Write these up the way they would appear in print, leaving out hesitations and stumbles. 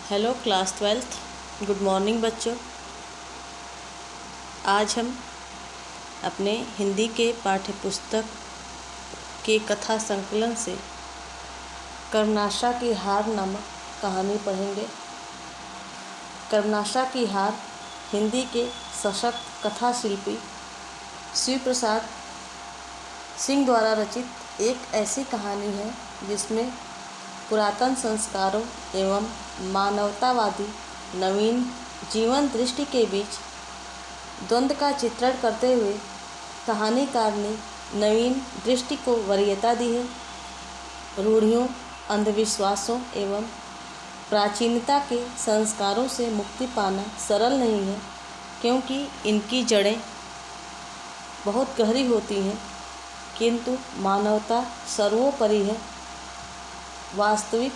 Hello class 12th, good morning बच्चों। आज हम अपने हिंदी के पाठ्य पुस्तक के कथा संकलन से कर्मनाशा की हार नामक कहानी पढ़ेंगे। कर्मनाशा की हार हिंदी के सशक्त कथा शिल्पी शिव प्रसाद सिंह द्वारा रचित एक ऐसी कहानी है जिसमें पुरातन संस्कारों एवं मानवतावादी नवीन जीवन दृष्टि के बीच द्वंद्व का चित्रण करते हुए कहानीकार ने नवीन दृष्टि को वरीयता दी है। रूढ़ियों, अंधविश्वासों एवं प्राचीनता के संस्कारों से मुक्ति पाना सरल नहीं है, क्योंकि इनकी जड़ें बहुत गहरी होती हैं, किंतु मानवता सर्वोपरि है। वास्तविक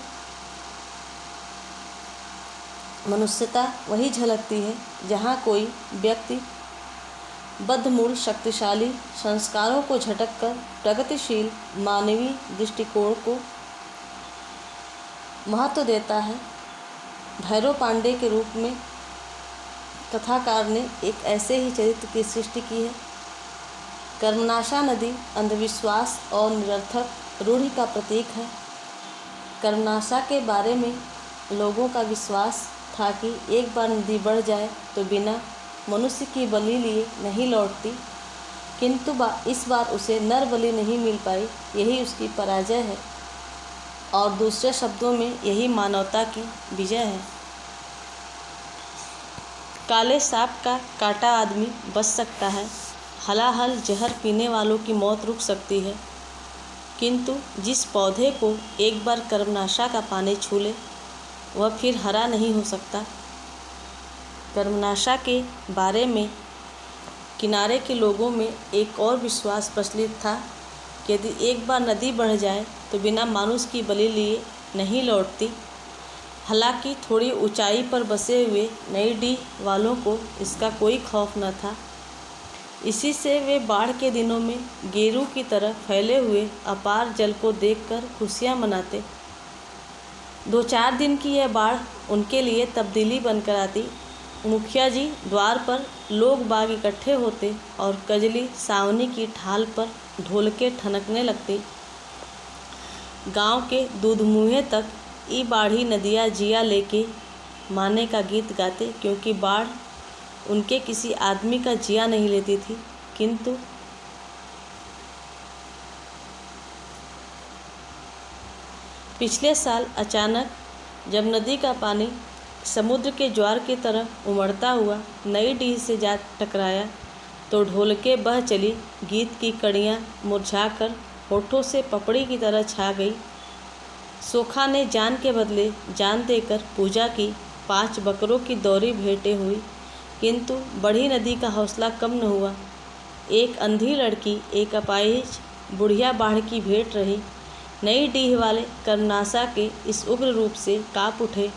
मनुष्यता वही झलकती है जहाँ कोई व्यक्ति बद्धमूल शक्तिशाली संस्कारों को झटककर प्रगतिशील मानवीय दृष्टिकोण को महत्व देता है। भैरव पांडे के रूप में कथाकार ने एक ऐसे ही चरित्र की सृष्टि की है। कर्मनाशा नदी अंधविश्वास और निरर्थक रूढ़ि का प्रतीक है। कर्मनाशा के बारे में लोगों का विश्वास था कि एक बार नदी बढ़ जाए तो बिना मनुष्य की बलि लिए नहीं लौटती, किंतु इस बार उसे नर बलि नहीं मिल पाई। यही उसकी पराजय है और दूसरे शब्दों में यही मानवता की विजय है। काले सांप का काटा आदमी बच सकता है, हलाहल जहर पीने वालों की मौत रुक सकती है, किंतु जिस पौधे को एक बार कर्मनाशा का पानी छू ले वह फिर हरा नहीं हो सकता। कर्मनाशा के बारे में किनारे के लोगों में एक और विश्वास प्रचलित था कि यदि एक बार नदी बढ़ जाए तो बिना मानुष की बलि लिए नहीं लौटती। हालांकि थोड़ी ऊंचाई पर बसे हुए नई डीह वालों को इसका कोई खौफ न था। इसी से वे बाढ़ के दिनों में गेरू की तरह फैले हुए अपार जल को देखकर खुशियां मनाते। 2-4 दिन की यह बाढ़ उनके लिए तब्दीली बनकर आती। मुखिया जी द्वार पर लोग बाग इकट्ठे होते और कजली सावनी की ढाल पर ढोलके ठनकने लगते। गांव के दूधमुहे तक ई बाढ़ी नदिया जिया लेके माने का गीत गाते, क्योंकि बाढ़ उनके किसी आदमी का जिया नहीं लेती थी, किंतु पिछले साल अचानक जब नदी का पानी समुद्र के ज्वार की तरह उमड़ता हुआ नई डीह से जा टकराया तो ढोलके बह चली। गीत की कड़ियाँ मुरझाकर होठों से पपड़ी की तरह छा गई। सोखा ने जान के बदले जान देकर पूजा की। 5 बकरों की दौरी भेंटें हुई, किंतु बढ़ी नदी का हौसला कम न हुआ। एक अंधी लड़की, एक अपाहिज बुढ़िया बाढ़ की भेंट रही। नई डीह वाले कर्मनाशा के इस उग्र रूप से काँप उठे।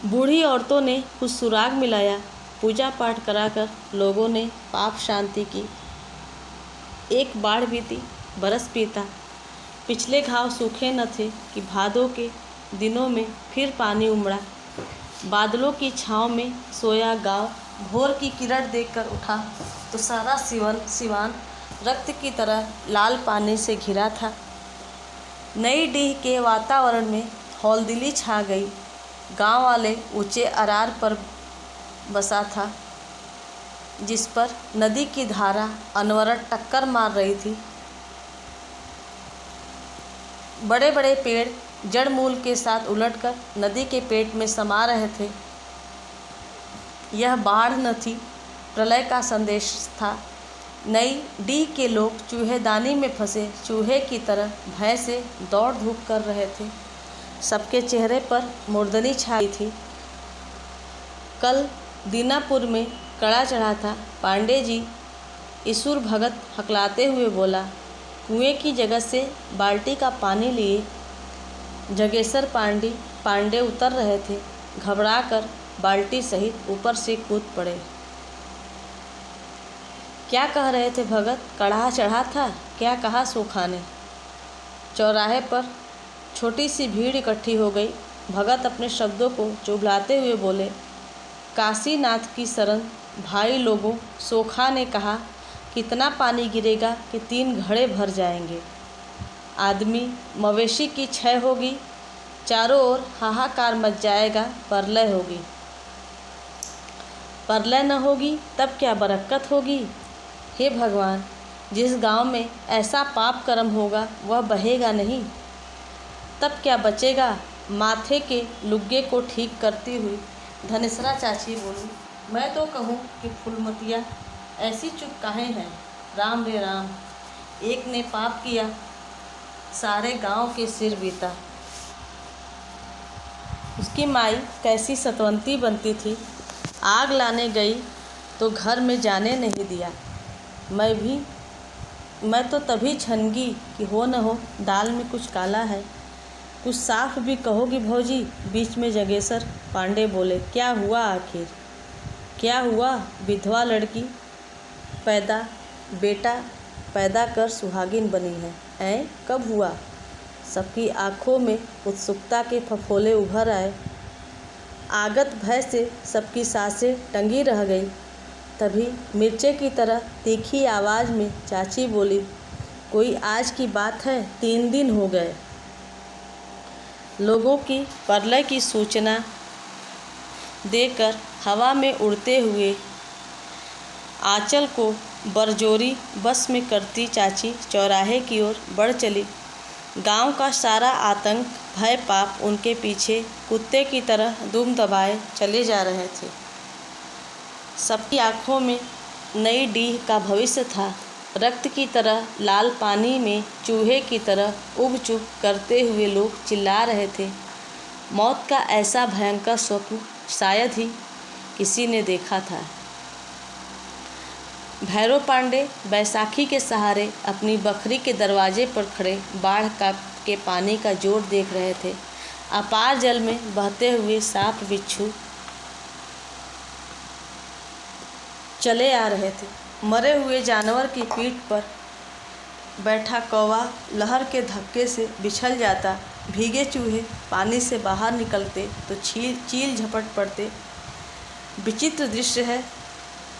बूढ़ी औरतों ने कुछ सुराग मिलाया, पूजा पाठ कराकर लोगों ने पाप शांति की। एक बाढ़ बीती, बरस बीता, पिछले घाव सूखे न थे कि भादों के दिनों में फिर पानी उमड़ा। बादलों की छाँव में सोया गाँव भोर की किरण देखकर उठा तो सारा सिवान रक्त की तरह लाल पानी से घिरा था। नई डीह के वातावरण में हौलदिली छा गई। गांव वाले ऊंचे अरार पर बसा था, जिस पर नदी की धारा अनवरत टक्कर मार रही थी। बड़े बड़े पेड़ जड़ मूल के साथ उलटकर नदी के पेट में समा रहे थे। यह बाढ़ न थी, प्रलय का संदेश था। नई डीह के लोग चूहेदानी में फंसे चूहे की तरह भय से दौड़ धूप कर रहे थे। सबके चेहरे पर मुर्दनी छाई थी। कल दीनापुर में कड़ा चढ़ा था। पांडे जी ईसुर भगत हकलाते हुए बोला। कुएं की जगह से बाल्टी का पानी लिए जगेसर पांडे उतर रहे थे। घबराकर बाल्टी सहित ऊपर से कूद पड़े। क्या कह रहे थे भगत? कड़ाहा चढ़ा था? क्या कहा सोखा ने? चौराहे पर छोटी सी भीड़ इकट्ठी हो गई। भगत अपने शब्दों को चुभलाते हुए बोले, काशीनाथ की शरण भाई लोगों। सोखा ने कहा, कितना पानी गिरेगा कि 3 घड़े भर जाएंगे। आदमी मवेशी की क्षय होगी, चारों ओर हाहाकार मच जाएगा, प्रलय होगी। प्रलय न होगी तब क्या बरकत होगी। हे भगवान, जिस गांव में ऐसा पाप कर्म होगा वह बहेगा नहीं, तब क्या बचेगा। माथे के लुग्गे को ठीक करती हुई धनेसरा चाची बोली, मैं तो कहूँ कि फूलमतिया ऐसी चुप काहे हैं। राम रे राम, एक ने पाप किया, सारे गांव के सिर बीता। उसकी माई कैसी सतवंती बनती थी, आग लाने गई तो घर में जाने नहीं दिया। मैं तो तभी छनगी कि हो न हो दाल में कुछ काला है। कुछ साफ भी कहोगी भौजी। बीच में जगेसर पांडे बोले, क्या हुआ आखिर, क्या हुआ। विधवा लड़की बेटा पैदा कर सुहागिन बनी है। ऐं कब हुआ। सबकी आंखों में उत्सुकता के फफोले उभर आए। आगत भय से सबकी सांसें टंगी रह गई। तभी मिर्चे की तरह तीखी आवाज़ में चाची बोली, कोई आज की बात है, 3 दिन हो गए। लोगों की प्रलय की सूचना देकर हवा में उड़ते हुए आंचल को बरजोरी बस में करती चाची चौराहे की ओर बढ़ चली। गांव का सारा आतंक भय पाप उनके पीछे कुत्ते की तरह दुम दबाए चले जा रहे थे। सबकी आंखों में नई डीह का भविष्य था। रक्त की तरह लाल पानी में चूहे की तरह उब चुभ करते हुए लोग चिल्ला रहे थे। मौत का ऐसा भयंकर स्वप्न शायद ही किसी ने देखा था। भैरव पांडे बैसाखी के सहारे अपनी बखरी के दरवाजे पर खड़े बाढ़ के पानी का जोर देख रहे थे। अपार जल में बहते हुए सांप बिच्छू चले आ रहे थे। मरे हुए जानवर की पीठ पर बैठा कौवा लहर के धक्के से बिछल जाता। भीगे चूहे पानी से बाहर निकलते तो चील झपट पड़ते। विचित्र दृश्य है।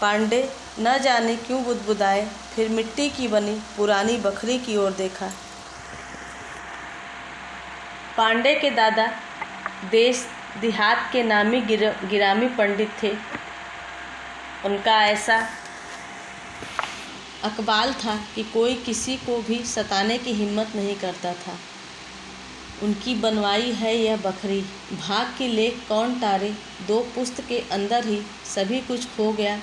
पांडे न जाने क्यों बुदबुदाए, फिर मिट्टी की बनी पुरानी बखरी की ओर देखा। पांडे के दादा देश देहात के नामी गिरामी पंडित थे। उनका ऐसा अकबाल था कि कोई किसी को भी सताने की हिम्मत नहीं करता था। उनकी बनवाई है यह बखरी, भाग की लेख कौन टारे। 2 पुस्त के अंदर ही सभी कुछ खो गया।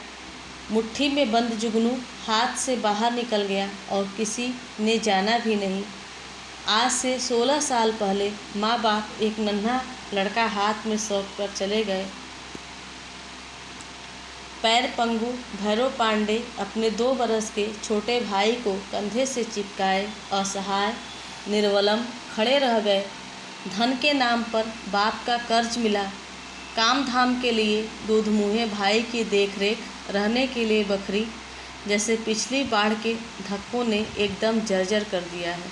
मुट्ठी में बंद जुगनू हाथ से बाहर निकल गया और किसी ने जाना भी नहीं। आज से 16 साल पहले माँ बाप एक नन्हा लड़का हाथ में सौंप कर चले गए। पैर पंगु भैरव पांडे अपने 2 बरस के छोटे भाई को कंधे से चिपकाए असहाय निर्वलम खड़े रह गए। धन के नाम पर बाप का कर्ज मिला, काम धाम के लिए दूध मुँहे भाई की देखरेख, रहने के लिए बखरी, जैसे पिछली बाढ़ के धक्कों ने एकदम जर्जर कर दिया है।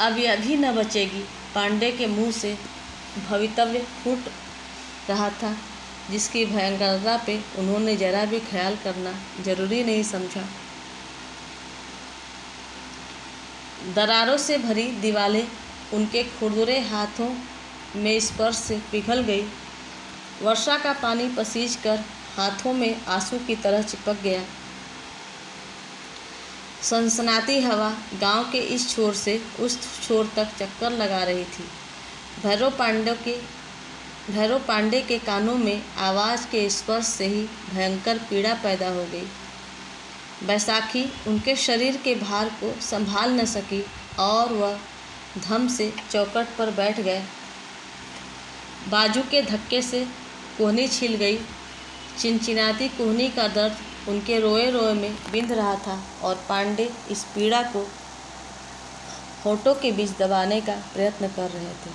अब यह भी न बचेगी। पांडे के मुंह से भवितव्य फूट रहा था, जिसकी भयंकरता पे उन्होंने जरा भी ख्याल करना जरूरी नहीं समझा। दरारों से भरी दीवारें उनके खुरदुरे हाथों में स्पर्श से पिघल गई। वर्षा का पानी पसीज कर हाथों में आंसू की तरह चिपक गया। सनसनाती हवा गांव के इस छोर से उस छोर तक चक्कर लगा रही थी। भैरव पांडे के कानों में आवाज़ के स्पर्श से ही भयंकर पीड़ा पैदा हो गई। बैसाखी उनके शरीर के भार को संभाल न सकी और वह धम से चौखट पर बैठ गए। बाजू के धक्के से कोहनी छिल गई। चिनचिनाती कोहनी का दर्द उनके रोए रोए में बिंध रहा था और पांडे इस पीड़ा को होठों के बीच दबाने का प्रयत्न कर रहे थे।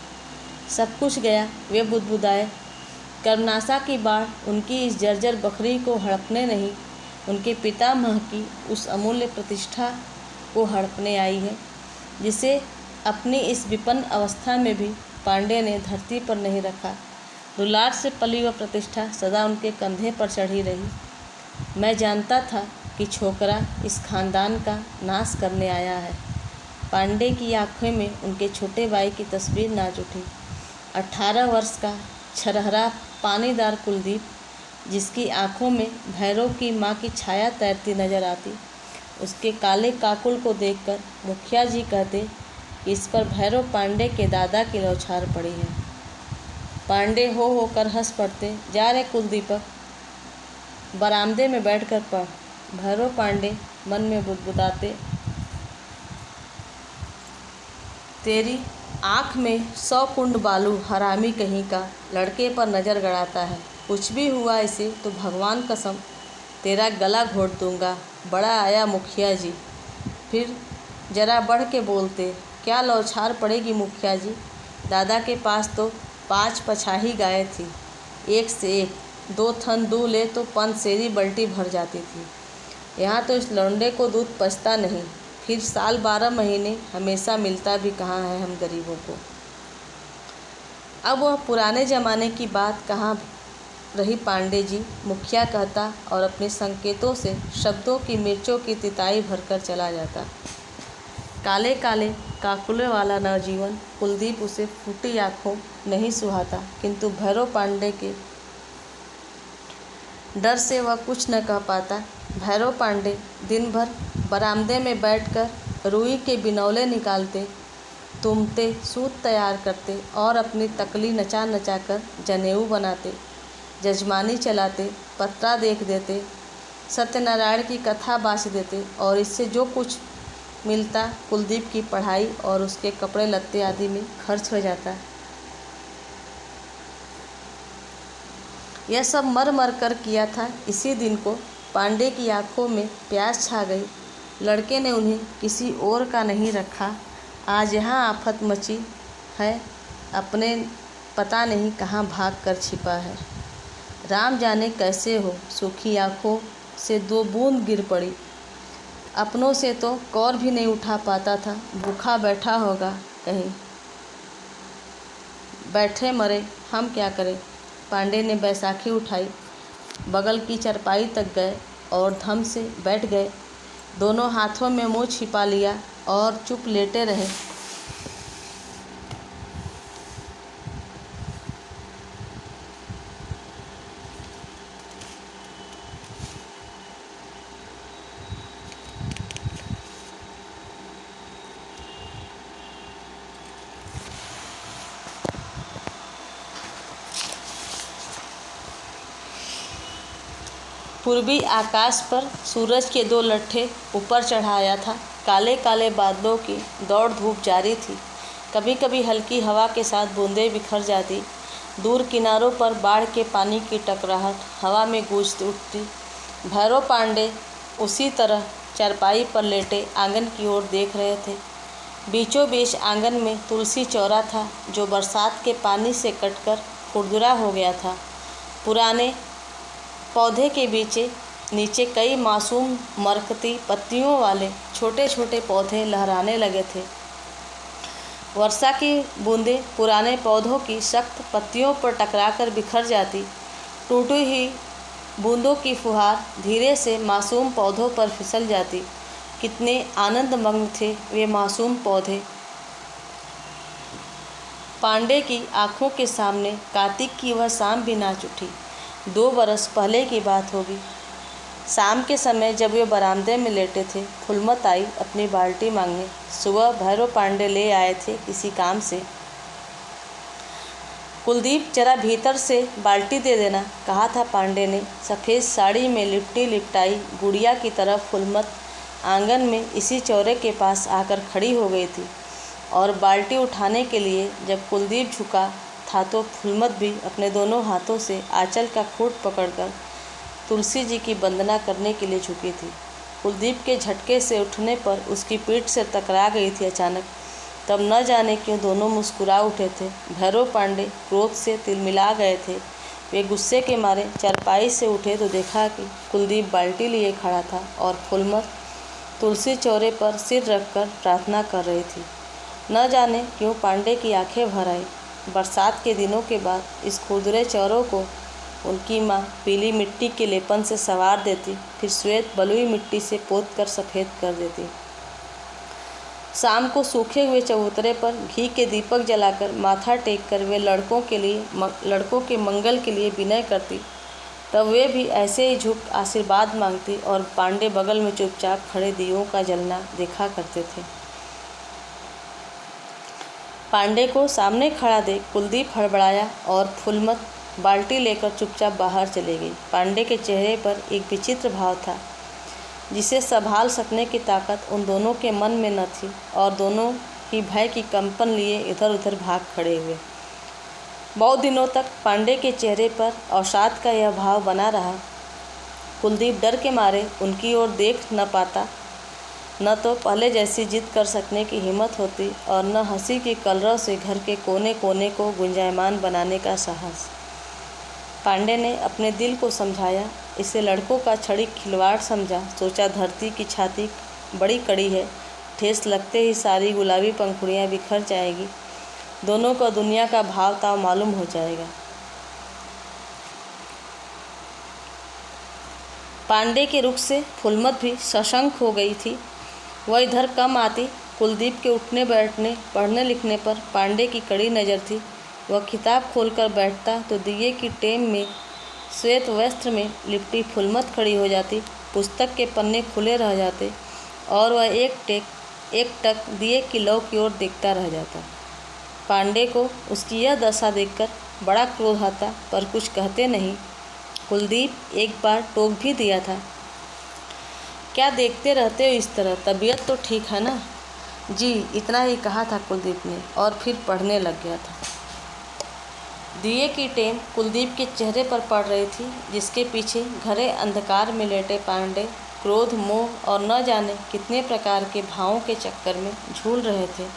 सब कुछ गया, वे बुदबुदाए। कर्मनाशा की बाढ़ उनकी इस जर्जर बकरी को हड़पने नहीं, उनके पितामह की उस अमूल्य प्रतिष्ठा को हड़पने आई है, जिसे अपनी इस विपन्न अवस्था में भी पांडे ने धरती पर नहीं रखा। दुलार से पली वह प्रतिष्ठा सदा उनके कंधे पर चढ़ी रही। मैं जानता था कि छोकरा इस खानदान का नाश करने आया है। पांडे की आंखों में उनके छोटे भाई की तस्वीर नाच उठी। 18 वर्ष का छरहरा पानीदार कुलदीप, जिसकी आंखों में भैरव की माँ की छाया तैरती नजर आती। उसके काले काकुल को देखकर मुखिया जी कहते कि इस पर भैरव पांडे के दादा की लौछार पड़ी है। पांडे हो कर हंस पड़ते। जा रे कुलदीपक, बरामदे में बैठकर पढ़। भैरव पांडे मन में बुदबुदाते, तेरी आँख में 100 कुंड बालू हरामी कहीं का लड़के पर नज़र गड़ाता है। कुछ भी हुआ इसे तो भगवान कसम तेरा गला घोट दूंगा। बड़ा आया मुखिया जी। फिर जरा बढ़ के बोलते, क्या लौछार पड़ेगी मुखिया जी। दादा के पास तो 5 पछाही गायें थी, एक से एक। 2 थन दूध ले तो पंसेरी बल्टी भर जाती थी। यहाँ तो इस लौंडे को दूध पचता नहीं। फिर साल 12 महीने हमेशा मिलता भी कहाँ है हम गरीबों को। अब वह पुराने ज़माने की बात कहाँ रही पांडे जी, मुखिया कहता और अपने संकेतों से शब्दों की मिर्चों की तिताई भरकर चला जाता। काले काले काकुले वाला नवजीवन कुलदीप उसे फूटी आँखों नहीं सुहाता, किंतु भैरव पांडे के डर से वह कुछ न कह पाता। भैरव पांडे दिन भर बरामदे में बैठकर रुई के बिनौले निकालते, तुमते सूत तैयार करते और अपनी तकली नचा नचा कर जनेऊ बनाते, जजमानी चलाते, पत्रा देख देते, सत्यनारायण की कथा बाँच देते और इससे जो कुछ मिलता कुलदीप की पढ़ाई और उसके कपड़े लत्ते आदि में खर्च हो जाता। यह सब मर मर कर किया था। इसी दिन को पांडे की आंखों में प्यास छा गई। लड़के ने उन्हें किसी और का नहीं रखा। आज यहाँ आफत मची है, अपने पता नहीं कहाँ भाग कर छिपा है। राम जाने कैसे हो। सूखी आँखों से 2 बूंद गिर पड़ी। अपनों से तो कौर भी नहीं उठा पाता था। भूखा बैठा होगा कहीं। बैठे मरे, हम क्या करें। पांडे ने बैसाखी उठाई, बगल की चरपाई तक गए और धम से बैठ गए। दोनों हाथों में मुँह छिपा लिया और चुप लेटे रहे। पूर्वी आकाश पर सूरज के 2 लट्ठे ऊपर चढ़ाया था। काले काले बादलों की दौड़ धूप जारी थी। कभी कभी हल्की हवा के साथ बूंदें बिखर जाती। दूर किनारों पर बाढ़ के पानी की टकराहट हवा में गूंज उठती। भैरव पांडे उसी तरह चारपाई पर लेटे आंगन की ओर देख रहे थे। बीचों बीच आंगन में तुलसी चौरा था, जो बरसात के पानी से कटकर खुरदुरा हो गया था। पुराने पौधे के नीचे कई मासूम मरकती पत्तियों वाले छोटे छोटे पौधे लहराने लगे थे। वर्षा की बूंदें पुराने पौधों की सख्त पत्तियों पर टकराकर बिखर जाती। टूटी हुई बूंदों की फुहार धीरे से मासूम पौधों पर फिसल जाती। कितने आनंदमग्न थे वे मासूम पौधे। पांडे की आंखों के सामने कार्तिक की वह शाम भी नाच उठी। 2 बरस पहले की बात होगी। शाम के समय जब वे बरामदे में लेटे थे, फुलमत आई अपनी बाल्टी मांगने। सुबह भैरव पांडे ले आए थे किसी काम से। कुलदीप, जरा भीतर से बाल्टी दे देना, कहा था पांडे ने। सफ़ेद साड़ी में लिपटी लिपटाई गुड़िया की तरह फुलमत आंगन में इसी चौरे के पास आकर खड़ी हो गई थी और बाल्टी उठाने के लिए जब कुलदीप झुका था तो फुलमत भी अपने दोनों हाथों से आंचल का खूंट पकड़कर तुलसी जी की वंदना करने के लिए झुकी थी। कुलदीप के झटके से उठने पर उसकी पीठ से टकरा गई थी अचानक। तब न जाने क्यों दोनों मुस्कुरा उठे थे। भैरव पांडे क्रोध से तिलमिला गए थे। वे गुस्से के मारे चारपाई से उठे तो देखा कि कुलदीप बाल्टी लिए खड़ा था और फुलमत तुलसी चौरे पर सिर रखकर प्रार्थना कर रही थी। न जाने क्यों पांडे की आंखें भर आई। बरसात के दिनों के बाद इस खुरदुरे चौरों को उनकी माँ पीली मिट्टी के लेपन से संवार देती, फिर श्वेत बलुई मिट्टी से पोत कर सफ़ेद कर देती। शाम को सूखे हुए चबूतरे पर घी के दीपक जलाकर माथा टेक कर वे लड़कों के मंगल के लिए विनय करती। तब वे भी ऐसे ही झुक आशीर्वाद मांगती और पांडे बगल में चुपचाप खड़े दियों का जलना देखा करते थे। पांडे को सामने खड़ा देख कुलदीप हड़बड़ाया और फुलमत बाल्टी लेकर चुपचाप बाहर चले गई। पांडे के चेहरे पर एक विचित्र भाव था जिसे संभाल सकने की ताकत उन दोनों के मन में न थी और दोनों ही भय की कंपन लिए इधर उधर भाग खड़े हुए। बहुत दिनों तक पांडे के चेहरे पर अवसाद का यह भाव बना रहा। कुलदीप डर के मारे उनकी ओर देख न पाता, न तो पहले जैसी जिद कर सकने की हिम्मत होती और न हंसी की कलरव से घर के कोने कोने को गुंजायमान बनाने का साहस। पांडे ने अपने दिल को समझाया, इसे लड़कों का क्षणिक खिलवाड़ समझा। सोचा धरती की छाती बड़ी कड़ी है, ठेस लगते ही सारी गुलाबी पंखुड़ियाँ बिखर जाएगी, दोनों को दुनिया का भाव ताव मालूम हो जाएगा। पांडे के रुख से फुलमत भी सशंक हो गई थी। वह इधर कम आती। कुलदीप के उठने बैठने पढ़ने लिखने पर पांडे की कड़ी नज़र थी। वह किताब खोलकर बैठता तो दिए की टेम में श्वेत वस्त्र में लिपटी फुलमत खड़ी हो जाती। पुस्तक के पन्ने खुले रह जाते और वह एक टक दिए की लौ की ओर देखता रह जाता। पांडे को उसकी यह दशा देखकर बड़ा क्रोध आता, पर कुछ कहते नहीं। कुलदीप एक बार टोक भी दिया था, क्या देखते रहते हो इस तरह, तबीयत तो ठीक है ना? जी, इतना ही कहा था कुलदीप ने और फिर पढ़ने लग गया था। दिए की टेम कुलदीप के चेहरे पर पड़ रही थी, जिसके पीछे घरे अंधकार में लेटे पांडे क्रोध, मोह और न जाने कितने प्रकार के भावों के चक्कर में झूल रहे थे।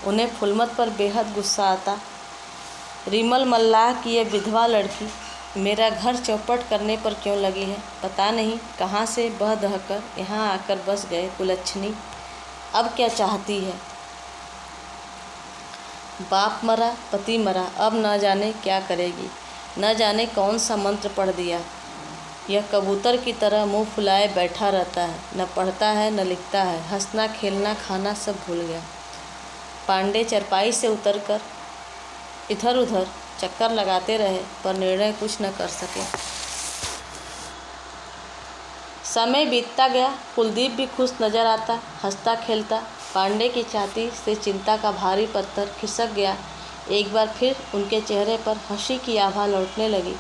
उन्हें फुलमत पर बेहद गुस्सा आता। रिमल मल्लाह की यह विधवा लड़की मेरा घर चौपट करने पर क्यों लगी है? पता नहीं कहाँ से बह दहकर यहाँ आकर बस गए कुलच्छनी। अब क्या चाहती है? बाप मरा, पति मरा, अब न जाने क्या करेगी, न जाने कौन सा मंत्र पढ़ दिया। यह कबूतर की तरह मुंह फुलाए बैठा रहता है, न पढ़ता है न लिखता है, हंसना खेलना खाना सब भूल गया। पांडे चरपाई से उतरकर इधर उधर चक्कर लगाते रहे, पर निर्णय कुछ न कर सके। समय बीतता गया। कुलदीप भी खुश नजर आता, हंसता खेलता। पांडे की छाती से चिंता का भारी पत्थर खिसक गया। एक बार फिर उनके चेहरे पर हंसी की आभा लौटने लगी।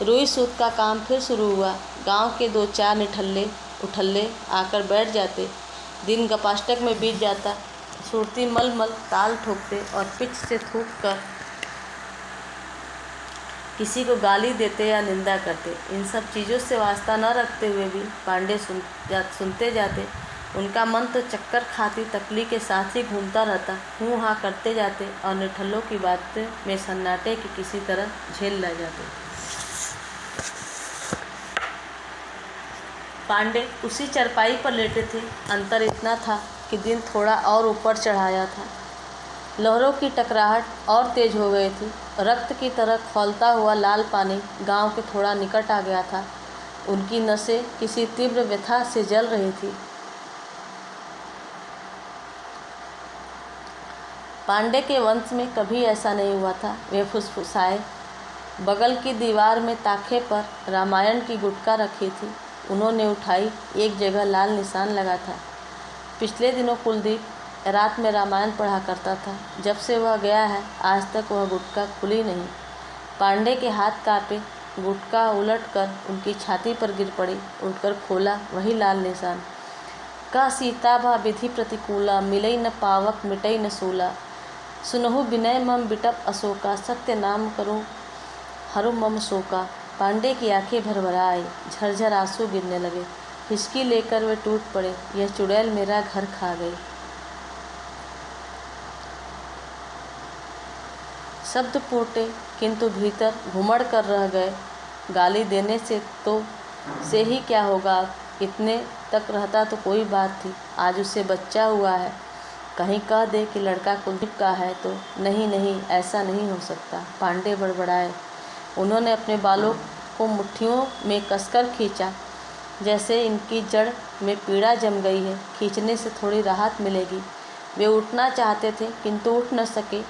रुई सूत का काम फिर शुरू हुआ। गांव के 2-4 निठल्ले उठल्ले आकर बैठ जाते। दिन गपाष्टक में बीत जाता। सुरती मलमल ताल ठोकते और पिच से थूक कर किसी को गाली देते या निंदा करते। इन सब चीज़ों से वास्ता न रखते हुए भी पांडे सुनते जाते। उनका मन तो चक्कर खाती तकली के साथ ही घूमता रहता। हूँ हाँ करते जाते और निठल्लों की बातें में सन्नाटे की किसी तरह झेल ले जाते। पांडे उसी चरपाई पर लेटे थे। अंतर इतना था कि दिन थोड़ा और ऊपर चढ़ाया था। लहरों की टकराहट और तेज हो गई थी। रक्त की तरह खौलता हुआ लाल पानी गांव के थोड़ा निकट आ गया था। उनकी नसें किसी तीव्र व्यथा से जल रही थी। पांडे के वंश में कभी ऐसा नहीं हुआ था। वे फुसफुसाए। बगल की दीवार में ताखे पर रामायण की गुटका रखी थी। उन्होंने उठाई। एक जगह लाल निशान लगा था। पिछले दिनों कुलदीप रात में रामायण पढ़ा करता था। जब से वह गया है आज तक वह गुटका खुली नहीं। पांडे के हाथ कांपे। गुटका उलटकर उनकी छाती पर गिर पड़ी। उठकर खोला, वही लाल निशान। का सीता भा विधि प्रतिकूला, मिलई न पावक मिटई न सूला। सुनहु विनय मम बिटप अशोका, सत्य नाम करो हरु मम शोका। पांडे की आंखें भरभरा आई। झरझर आंसू गिरने लगे। हिचकी लेकर वे टूट पड़े। यह चुड़ैल मेरा घर खा गई। शब्द फूटे किंतु भीतर घुमड़ कर रह गए। गाली देने से ही क्या होगा, इतने तक रहता तो कोई बात थी। आज उसे बच्चा हुआ है, कहीं कह दे कि लड़का कुलदीप का है तो नहीं नहीं, ऐसा नहीं हो सकता। पांडे बड़बड़ाए। उन्होंने अपने बालों को मुट्ठियों में कसकर खींचा, जैसे इनकी जड़ में पीड़ा जम गई है, खींचने से थोड़ी राहत मिलेगी। वे उठना चाहते थे किंतु उठ न सके।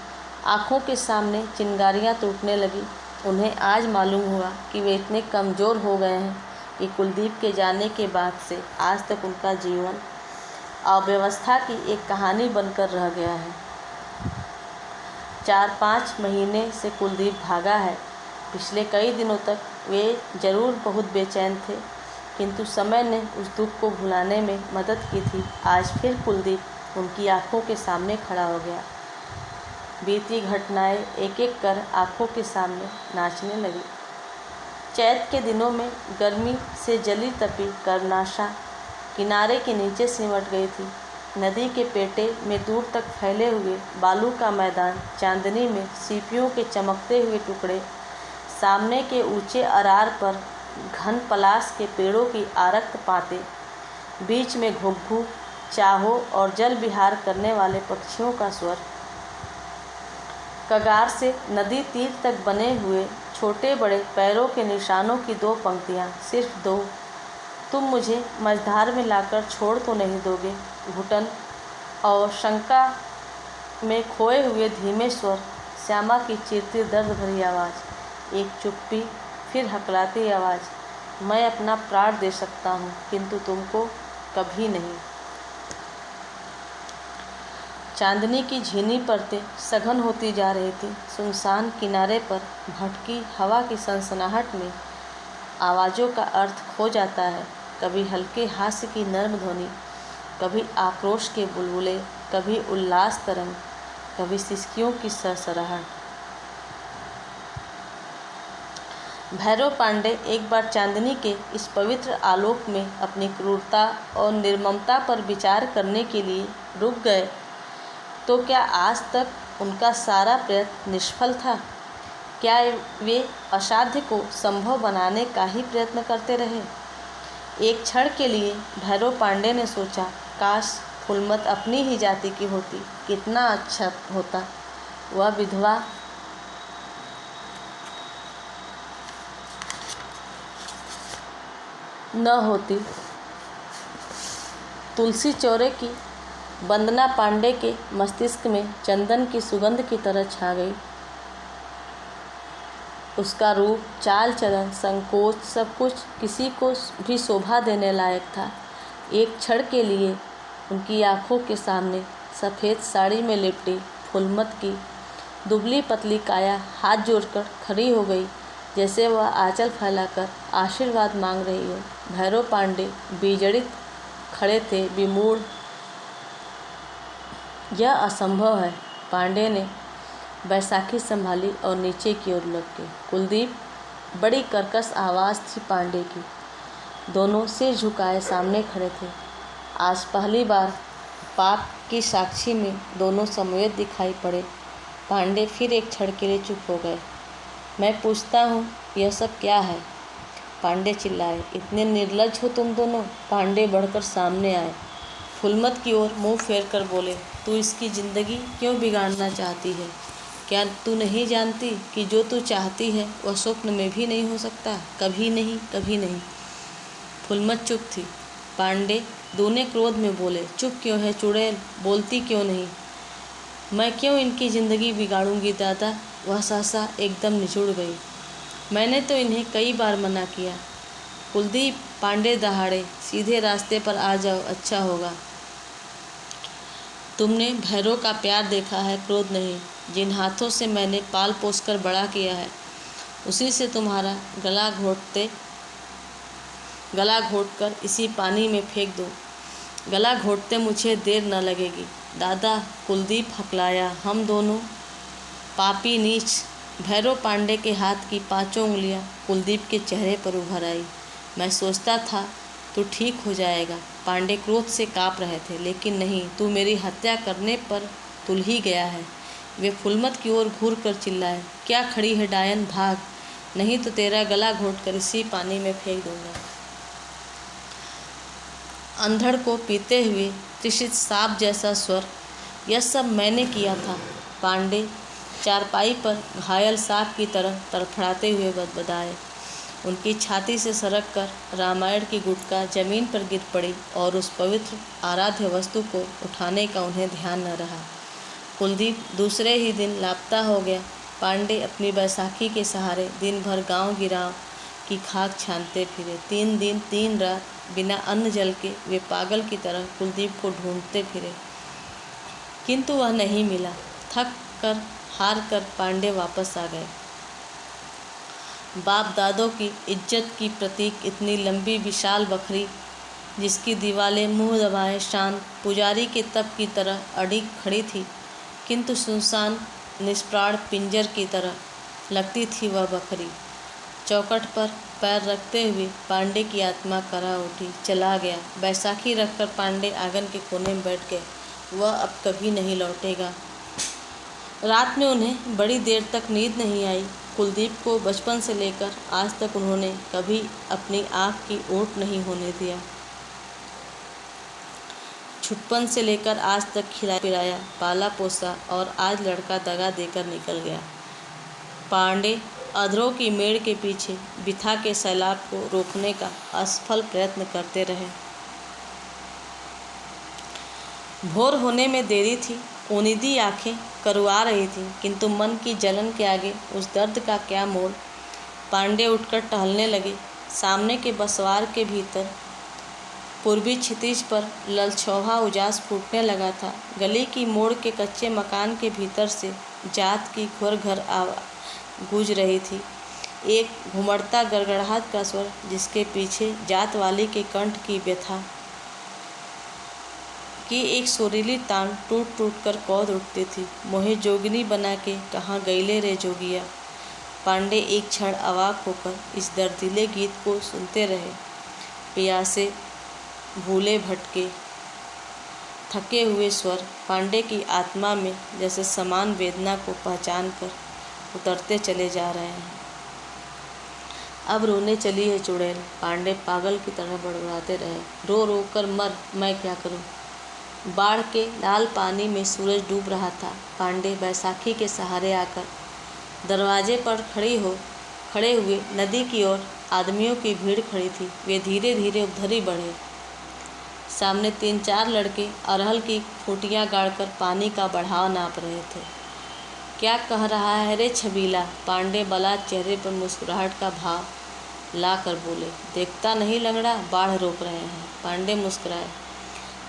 आँखों के सामने चिंगारियाँ टूटने लगी। उन्हें आज मालूम हुआ कि वे इतने कमज़ोर हो गए हैं कि कुलदीप के जाने के बाद से आज तक उनका जीवन अव्यवस्था की एक कहानी बनकर रह गया है। 4-5 महीने से कुलदीप भागा है। पिछले कई दिनों तक वे जरूर बहुत बेचैन थे, किंतु समय ने उस दुख को भुलाने में मदद की थी। आज फिर कुलदीप उनकी आंखों के सामने खड़ा हो गया। बीती घटनाएं एक एक कर आंखों के सामने नाचने लगी। चैत के दिनों में गर्मी से जली तपी कर्मनाशा किनारे के नीचे सिमट गई थी। नदी के पेटे में दूर तक फैले हुए बालू का मैदान, चांदनी में सीपियों के चमकते हुए टुकड़े, सामने के ऊंचे अरार पर घन पलाश के पेड़ों की आरक्त पाते, बीच में घुघू, चाहो और जल विहार करने वाले पक्षियों का स्वर। कगार से नदी तीर तक बने हुए छोटे बड़े पैरों के निशानों की 2 पंक्तियाँ, सिर्फ 2। तुम मुझे मझधार में लाकर छोड़ तो नहीं दोगे। घुटन और शंका में खोए हुए धीमे स्वर, श्यामा की चीरती दर्द भरी आवाज़, एक चुप्पी, फिर हकलाती आवाज़, मैं अपना प्राण दे सकता हूँ किंतु तुमको कभी नहीं। चांदनी की झीनी परतें सघन होती जा रही थी। सुनसान किनारे पर भटकी हवा की सनसनाहट में आवाज़ों का अर्थ खो जाता है। कभी हल्के हास्य की नर्म ध्वनि, कभी आक्रोश के बुलबुले, कभी उल्लास तरंग, कभी सिसकियों की सरसराहट। भैरव पांडे एक बार चांदनी के इस पवित्र आलोक में अपनी क्रूरता और निर्ममता पर विचार करने के लिए रुक गए तो क्या आज तक उनका सारा प्रयत्न निष्फल था? क्या वे असाध्य को संभव बनाने का ही प्रयत्न करते रहे? एक क्षण के लिए भैरव पांडे ने सोचा, काश फुलमत अपनी ही जाति की होती, कितना अच्छा होता। वह विधवा न होती। तुलसी चौरे की वंदना पांडे के मस्तिष्क में चंदन की सुगंध की तरह छा गई। उसका रूप, चाल चलन, संकोच, सब कुछ किसी को भी शोभा देने लायक था। एक क्षण के लिए उनकी आंखों के सामने सफ़ेद साड़ी में लिपटी फुलमत की दुबली पतली काया हाथ जोड़कर खड़ी हो गई, जैसे वह आंचल फैलाकर आशीर्वाद मांग रही हो। भैरव पांडे विजड़ित खड़े थे, विमूढ़। यह असंभव है। पांडे ने बैसाखी संभाली और नीचे की ओर लपके। कुलदीप, बड़ी कर्कश आवाज़ थी पांडे की। दोनों सिर झुकाए सामने खड़े थे। आज पहली बार पाप की साक्षी में दोनों समवेत दिखाई पड़े। पांडे फिर एक क्षण के लिए चुप हो गए। मैं पूछता हूँ, यह सब क्या है? पांडे चिल्लाए। इतने निर्लज्ज हो तुम दोनों? पांडे बढ़कर सामने आए। फुलमत की ओर मुंह फेर कर बोले, तू इसकी ज़िंदगी क्यों बिगाड़ना चाहती है? क्या तू नहीं जानती कि जो तू चाहती है वह स्वप्न में भी नहीं हो सकता? कभी नहीं, कभी नहीं। फुलमत चुप थी। पांडे दूने क्रोध में बोले, चुप क्यों है चुड़ैल? बोलती क्यों नहीं? मैं क्यों इनकी ज़िंदगी बिगाड़ूंगी दादा? वह सहसा एकदम निचुड़ गई। मैंने तो इन्हें कई बार मना किया। कुलदीप, पांडे दहाड़े, सीधे रास्ते पर आ जाओ, अच्छा होगा। तुमने भैरव का प्यार देखा है, क्रोध नहीं। जिन हाथों से मैंने पाल पोस कर बड़ा किया है, उसी से तुम्हारा गला घोटकर इसी पानी में फेंक दो। गला घोटते मुझे देर न लगेगी। दादा, कुलदीप हकलाया, हम दोनों पापी नीच। भैरव पांडे के हाथ की 5 उंगलियां कुलदीप के चेहरे पर उभर आई। मैं सोचता था तू ठीक हो जाएगा। पांडे क्रोध से काँप रहे थे, लेकिन नहीं, तू मेरी हत्या करने पर तुल ही गया है। वे फुलमत की ओर घूर कर चिल्लाए, क्या खड़ी है डायन, भाग, नहीं तो तेरा गला घोटकर इसी पानी में फेंक दूंगा। अंधड़ को पीते हुए त्रिषित सांप जैसा स्वर यह सब मैंने किया था। पांडे चारपाई पर घायल सांप की तरह तड़फड़ाते हुए बदबदाए। उनकी छाती से सरक कर रामायण की गुटका जमीन पर गिर पड़ी और उस पवित्र आराध्य वस्तु को उठाने का उन्हें ध्यान न रहा। कुलदीप दूसरे ही दिन लापता हो गया। पांडे अपनी बैसाखी के सहारे दिन भर गांव गिराव की खाक छानते फिरे। 3 दिन 3 रात बिना अन्न जल के वे पागल की तरह कुलदीप को ढूंढते फिरे, किंतु वह नहीं मिला। थक कर हार कर पांडे वापस आ गए। बाप दादों की इज्जत की प्रतीक इतनी लंबी विशाल बकरी, जिसकी दीवारें मुंह दबाए शांत पुजारी के तप की तरह अड़ी खड़ी थी, किंतु सुनसान निष्प्राण पिंजर की तरह लगती थी वह बकरी। चौखट पर पैर रखते हुए पांडे की आत्मा करा उठी, चला गया। बैसाखी रखकर पांडे आंगन के कोने में बैठ गए। वह अब कभी नहीं लौटेगा। रात में उन्हें बड़ी देर तक नींद नहीं आई। कुलदीप को बचपन से लेकर आज तक उन्होंने कभी अपनी आँख की ओट नहीं होने दिया। छुटपन से लेकर आज तक खिलाया पिलाया, पाला पोसा और आज लड़का दगा देकर निकल गया। पांडे अधरों की मेड़ के पीछे बिथा के सैलाब को रोकने का असफल प्रयत्न करते रहे। भोर होने में देरी थी। उनीदी आंखें करवा रही थीं, किंतु मन की जलन के आगे उस दर्द का क्या मोल। पांडे उठकर टहलने लगे। सामने के बसवार के भीतर पूर्वी क्षितिज पर ललछौहा उजास फूटने लगा था। गली की मोड़ के कच्चे मकान के भीतर से जात की घुर घर गूंज रही थी। एक घुमड़ता गड़गड़ाहट का स्वर, जिसके पीछे जात वाली के कंठ की व्यथा की एक सुरीली तान टूट टूट कर कौद उठती थी। मोहे जोगिनी बना के कहाँ गईले रे जोगिया। पांडे एक क्षण अवाक होकर इस दर्दीले गीत को सुनते रहे। प्यासे भूले भटके थके हुए स्वर पांडे की आत्मा में जैसे समान वेदना को पहचान कर उतरते चले जा रहे हैं। अब रोने चली है चुड़ैल। पांडे पागल की तरह बड़बड़ाते रहे। रो रो कर मर, मैं क्या करूं। बाढ़ के लाल पानी में सूरज डूब रहा था। पांडे बैसाखी के सहारे आकर दरवाजे पर खड़े हुए नदी की ओर आदमियों की भीड़ खड़ी थी। वे धीरे धीरे उधर ही बढ़े। सामने 3-4 लड़के अरहल की खूंटियाँ गाड़कर पानी का बढ़ाव नाप रहे थे। क्या कह रहा है रे छबीला। पांडे बला चेहरे पर मुस्कुराहट का भाव ला कर बोले। देखता नहीं लंगड़ा, बाढ़ रोक रहे हैं। पांडे मुस्कुराए।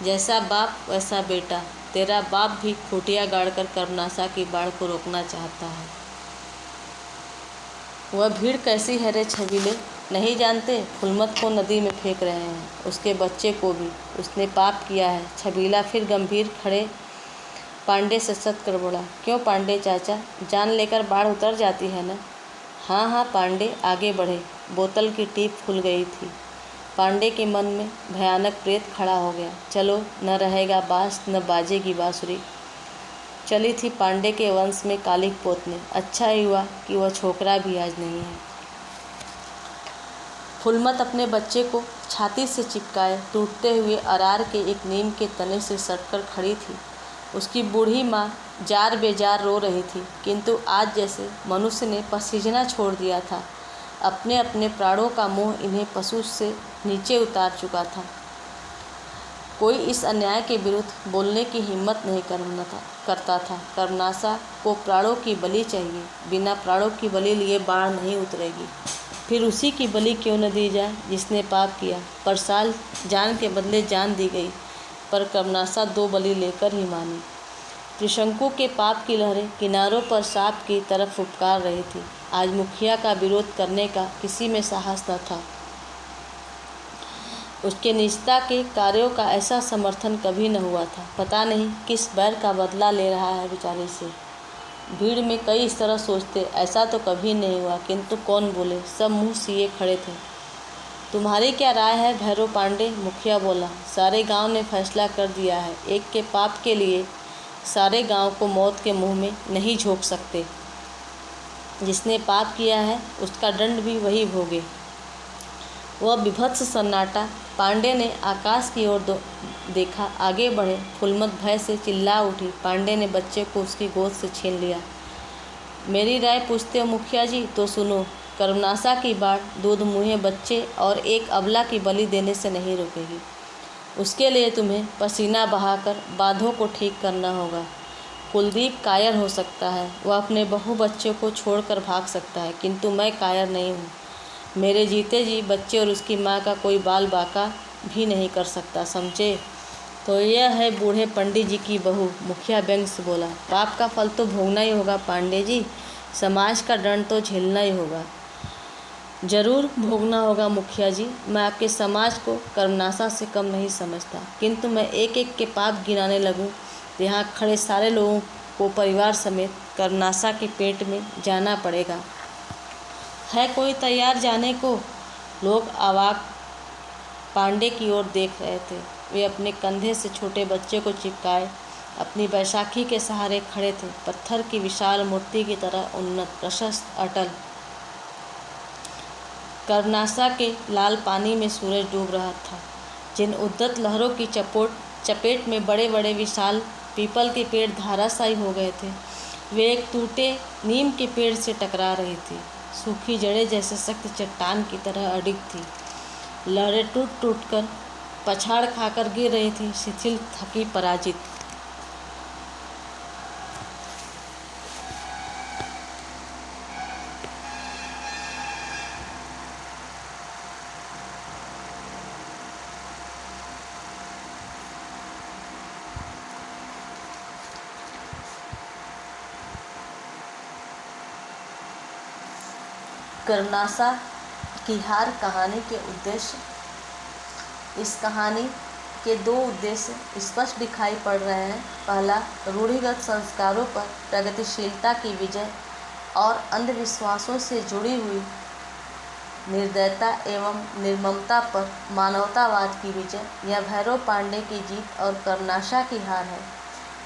जैसा बाप वैसा बेटा। तेरा बाप भी खूंटियाँ गाड़कर कर्मनाशा की बाढ़ को रोकना चाहता है। वह भीड़ कैसी है रे छबीले, नहीं जानते। फुलमत को नदी में फेंक रहे हैं, उसके बच्चे को भी। उसने पाप किया है। छबीला फिर गंभीर खड़े पांडे से सत कर बोला। क्यों पांडे चाचा, जान लेकर बाढ़ उतर जाती है ना। हाँ हाँ। पांडे आगे बढ़े। बोतल की टीप खुल गई थी। पांडे के मन में भयानक प्रेत खड़ा हो गया। चलो, न रहेगा बाँस न बाजेगी बाँसुरी। चली थी पांडे के वंश में कालिक पोतने। अच्छा ही हुआ कि वह छोकरा भी आज नहीं है। फुलमत अपने बच्चे को छाती से चिपकाए टूटते हुए अरार के एक नीम के तने से सटकर खड़ी थी। उसकी बूढ़ी माँ जार बेजार रो रही थी, किंतु आज जैसे मनुष्य ने पसीजना छोड़ दिया था। अपने अपने प्राणों का मोह इन्हें पशु से नीचे उतार चुका था। कोई इस अन्याय के विरुद्ध बोलने की हिम्मत नहीं करता था। कर्मनाशा को प्राणों की बलि चाहिए। बिना प्राणों की बलि लिए बाढ़ नहीं उतरेगी। फिर उसी की बलि क्यों न दी जाए जिसने पाप किया। पर साल जान के बदले जान दी गई, पर कर्मनाशा 2 बलि लेकर ही मानी। त्रिशंकु के पाप की लहरें किनारों पर सांप की तरफ फुफकार रही थी। आज मुखिया का विरोध करने का किसी में साहस न था। उसके निजता के कार्यों का ऐसा समर्थन कभी न हुआ था। पता नहीं किस बैर का बदला ले रहा है बेचारे से। भीड़ में कई इस तरह सोचते, ऐसा तो कभी नहीं हुआ, किंतु कौन बोले। सब मुंह सिए खड़े थे। तुम्हारी क्या राय है भैरव पांडे, मुखिया बोला। सारे गांव ने फैसला कर दिया है। एक के पाप के लिए सारे गांव को मौत के मुंह में नहीं झोंक सकते। जिसने पाप किया है उसका दंड भी वही भोगे। वह विभत्स सन्नाटा पांडे ने आकाश की ओर देखा। आगे बढ़े। फुलमत भय से चिल्ला उठी। पांडे ने बच्चे को उसकी गोद से छीन लिया। मेरी राय पूछते हो मुखिया जी, तो सुनो। कर्मनाशा की बाढ़ दूध मुँहे बच्चे और एक अबला की बलि देने से नहीं रुकेगी। उसके लिए तुम्हें पसीना बहाकर बांधों को ठीक करना होगा। कुलदीप कायर हो सकता है, वह अपने बहू बच्चे को छोड़कर भाग सकता है, किंतु मैं कायर नहीं हूँ। मेरे जीते जी बच्चे और उसकी माँ का कोई बाल बाका भी नहीं कर सकता, समझे। तो यह है बूढ़े पंडित जी की बहू, मुखिया व्यंग से बोला। पाप का फल तो भोगना ही होगा पांडे जी, समाज का दंड तो झेलना ही होगा। जरूर भोगना होगा मुखिया जी। मैं आपके समाज को कर्मनाशा से कम नहीं समझता, किंतु मैं एक एक के पाप गिनाने लगूं तो यहाँ खड़े सारे लोगों को परिवार समेत कर्मनाशा के पेट में जाना पड़ेगा। है कोई तैयार जाने को? लोग अवाक पांडे की ओर देख रहे थे। वे अपने कंधे से छोटे बच्चे को चिपकाए अपनी बैसाखी के सहारे खड़े थे, पत्थर की विशाल मूर्ति की तरह उन्नत, प्रशस्त, अटल। कर्मनाशा के लाल पानी में सूरज डूब रहा था। जिन उद्दत लहरों की चपेट में बड़े बड़े विशाल पीपल के पेड़ धाराशायी हो गए थे, वे एक टूटे नीम के पेड़ से टकरा रही थी। सूखी जड़ें जैसे सख्त चट्टान की तरह अडिग थी। लहरें टूट टूट कर पछाड़ खाकर गिर रही थी, शिथिल, थकी, पराजित। कर्मनाशा की हार कहानी के उद्देश्य। इस कहानी के दो उद्देश्य स्पष्ट दिखाई पड़ रहे हैं। पहला, रूढ़िगत संस्कारों पर प्रगतिशीलता की विजय और अंधविश्वासों से जुड़ी हुई निर्दयता एवं निर्ममता पर मानवतावाद की विजय। यह भैरव पांडे की जीत और कर्मनाशा की हार है।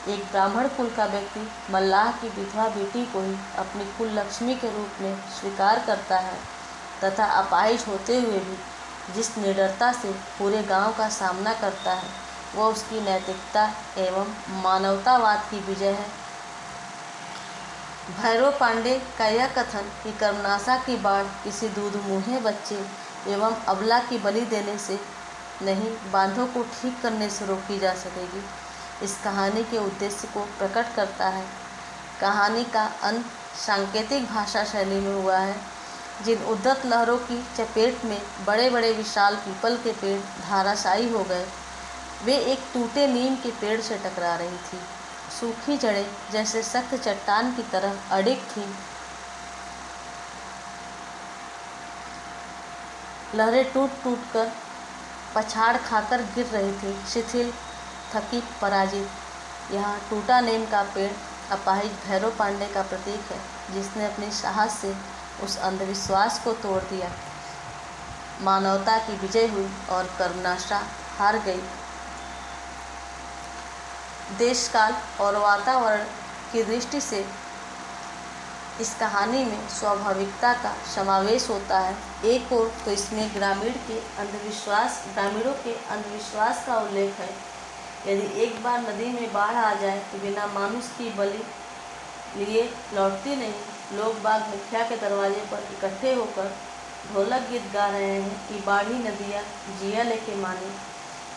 एक ब्राह्मण कुल का व्यक्ति मल्लाह की विधवा बेटी को ही अपनी कुल लक्ष्मी के रूप में स्वीकार करता है तथा अपाहिज होते हुए भी जिस निडरता से पूरे गांव का सामना करता है, वह उसकी नैतिकता एवं मानवतावाद की विजय है। भैरव पांडे का यह कथन कि कर्मनाशा की बाढ़ किसी दूध मुँहे बच्चे एवं अबला की बलि देने से नहीं, बांधों को ठीक करने से रोकी जा सकेगी, इस कहानी के उद्देश्य को प्रकट करता है। कहानी का अंत सांकेतिक भाषा शैली में हुआ है। जिन उद्दत लहरों की चपेट में बड़े बड़े विशाल पीपल के पेड़ धाराशायी हो गए, वे एक टूटे नीम के पेड़ से टकरा रही थी। सूखी जड़ें जैसे सख्त चट्टान की तरह अडिग थीं। लहरें टूट टूट कर पछाड़ खाकर गिर रही थी, शिथिल, थकी, पराजित। यहाँ टूटा नीम का पेड़ अपाहिज भैरव पांडे का प्रतीक है, जिसने अपनी साहस से उस अंधविश्वास को तोड़ दिया। मानवता की विजय हुई और कर्मनाशा हार गई। देशकाल और वातावरण की दृष्टि से इस कहानी में स्वाभाविकता का समावेश होता है। एक ओर तो इसमें ग्रामीणों के अंधविश्वास का उल्लेख है। यदि एक बार नदी में बाढ़ आ जाए तो बिना मानुष की बलि लिए लौटती नहीं। लोग बाग मुखिया के दरवाजे पर इकट्ठे होकर ढोलक गीत गा रहे हैं कि बाढ़ी नदियाँ जिया लेके माने।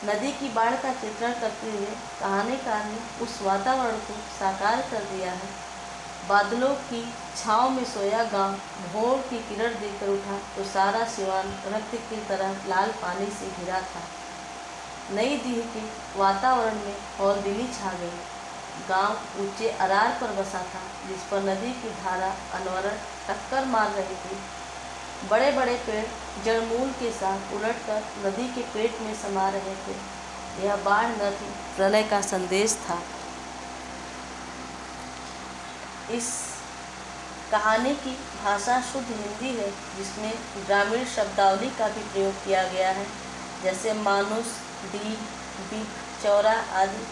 नदी की बाढ़ का चित्रण करते हुए कहानीकार ने उस वातावरण को साकार कर दिया है। बादलों की छाँव में सोया गांव भोर की किरण देकर उठा तो सारा सिवान रक्त की तरह लाल पानी से घिरा था। नई दीह के वातावरण में हौलदिली छा गई। गांव ऊंचे अरार पर बसा था, जिस पर नदी की धारा अनवरत टक्कर मार रही थी। बड़े बड़े पेड़ जड़मूल के साथ उलटकर नदी के पेट में समा रहे थे। यह बाढ़ न थी, प्रलय का संदेश था। इस कहानी की भाषा शुद्ध हिंदी है, जिसमें ग्रामीण शब्दावली का भी प्रयोग किया गया है, जैसे मानुष, डी, बिक, चौरा आदि।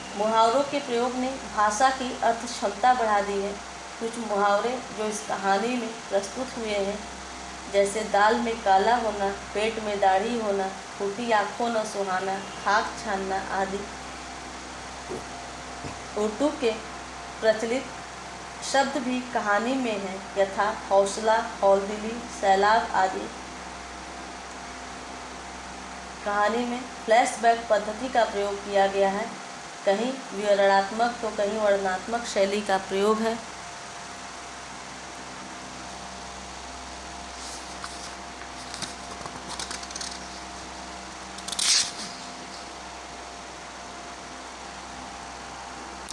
मुहावरों के प्रयोग ने भाषा की अर्थ क्षमता बढ़ा दी है। कुछ मुहावरे जो इस कहानी में प्रस्तुत हुए हैं, जैसे दाल में काला होना, पेट में दाढ़ी होना, फूटी आँखों न सुहाना, खाक छानना आदि उर्दू के प्रचलित शब्द भी कहानी में हैं, यथा हौसला, हौलदिली, सैलाब आदि। कहानी में फ्लैशबैक पद्धति का प्रयोग किया गया है, कहीं विवरणात्मक तो कहीं वर्णनात्मक शैली का प्रयोग है।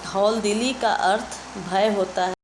हौलदिली का अर्थ भय होता है।